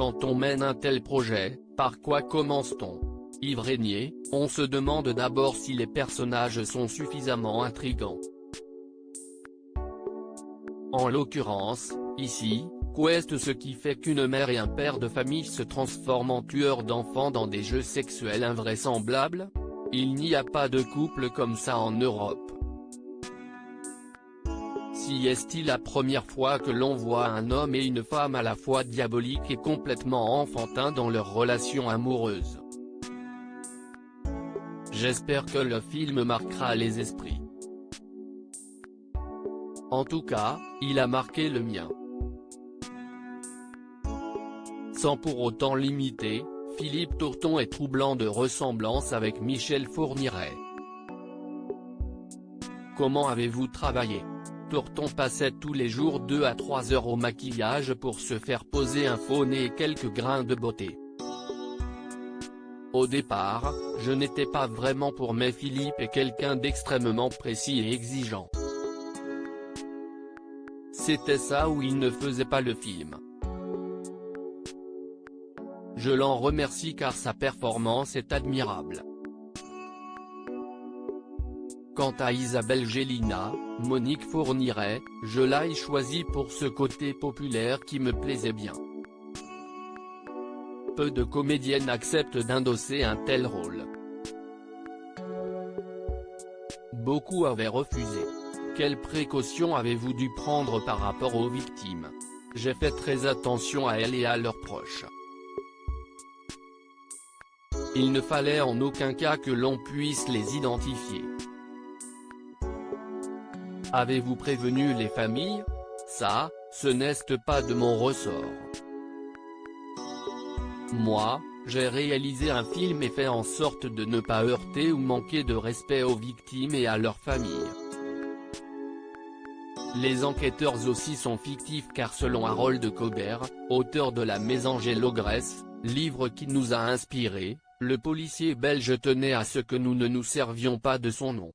Quand on mène un tel projet, par quoi commence-t-on? Yves Régnier, on se demande d'abord si les personnages sont suffisamment intrigants. En l'occurrence, ici, qu'est ce qui fait qu'une mère et un père de famille se transforment en tueurs d'enfants dans des jeux sexuels invraisemblables? Il n'y a pas de couple comme ça en Europe. Si est-il la première fois que l'on voit un homme et une femme à la fois diaboliques et complètement enfantins dans leur relation amoureuse? J'espère que le film marquera les esprits. En tout cas, il a marqué le mien. Sans pour autant l'imiter, Philippe Tourton est troublant de ressemblance avec Michel Fourniret. Comment avez-vous travaillé? Tourton passait tous les jours 2 à 3 heures au maquillage pour se faire poser un faux nez et quelques grains de beauté. Au départ, je n'étais pas vraiment pour, mais Philippe est quelqu'un d'extrêmement précis et exigeant. C'était ça ou il ne faisait pas le film. Je l'en remercie car sa performance est admirable. Quant à Isabelle Gélinas, Monique Fourniret, je l'ai choisie pour ce côté populaire qui me plaisait bien. Peu de comédiennes acceptent d'endosser un tel rôle. Beaucoup avaient refusé. Quelles précautions avez-vous dû prendre par rapport aux victimes? J'ai fait très attention à elles et à leurs proches. Il ne fallait en aucun cas que l'on puisse les identifier. Avez-vous prévenu les familles? Ça, ce n'est pas de mon ressort. Moi, j'ai réalisé un film et fait en sorte de ne pas heurter ou manquer de respect aux victimes et à leurs familles. Les enquêteurs aussi sont fictifs car selon Harold Cobert, auteur de La Mésange l'Ogresse, livre qui nous a inspiré, le policier belge tenait à ce que nous ne nous servions pas de son nom.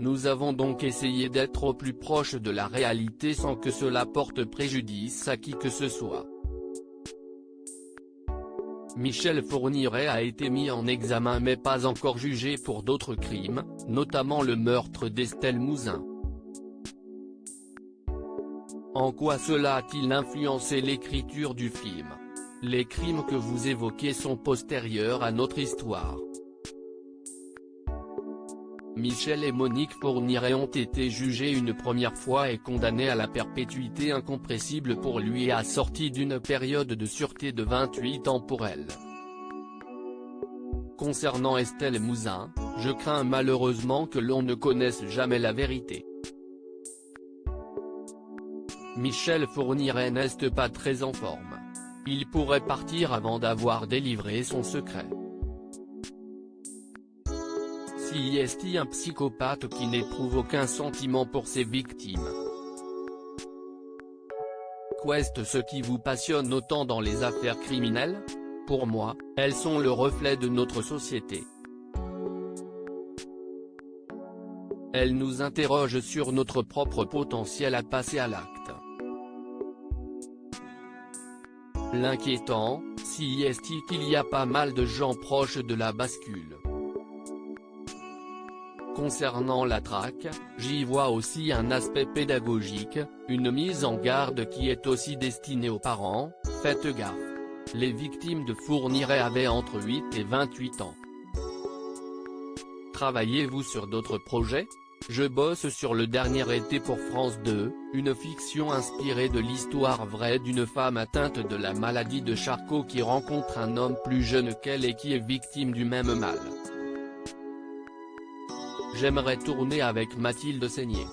Nous avons donc essayé d'être au plus proche de la réalité sans que cela porte préjudice à qui que ce soit. Michel Fourniret a été mis en examen mais pas encore jugé pour d'autres crimes, notamment le meurtre d'Estelle Mouzin. En quoi cela a-t-il influencé l'écriture du film? Les crimes que vous évoquez sont postérieurs à notre histoire. Michel et Monique Fourniret ont été jugés une première fois et condamnés à la perpétuité incompressible pour lui et assortis d'une période de sûreté de 28 ans pour elle. Concernant Estelle Mouzin, je crains malheureusement que l'on ne connaisse jamais la vérité. Michel Fourniret n'est pas très en forme. Il pourrait partir avant d'avoir délivré son secret. Si est un psychopathe qui n'éprouve aucun sentiment pour ses victimes? Qu'est ce qui vous passionne autant dans les affaires criminelles? Pour moi, elles sont le reflet de notre société. Elles nous interrogent sur notre propre potentiel à passer à l'acte. L'inquiétant, si est qu'il y a pas mal de gens proches de la bascule. Concernant la traque, j'y vois aussi un aspect pédagogique, une mise en garde qui est aussi destinée aux parents, faites gaffe. Les victimes de Fourniret avaient entre 8 et 28 ans. Travaillez-vous sur d'autres projets? Je bosse sur Le Dernier été pour France 2, une fiction inspirée de l'histoire vraie d'une femme atteinte de la maladie de Charcot qui rencontre un homme plus jeune qu'elle et qui est victime du même mal. J'aimerais tourner avec Mathilde Seigner.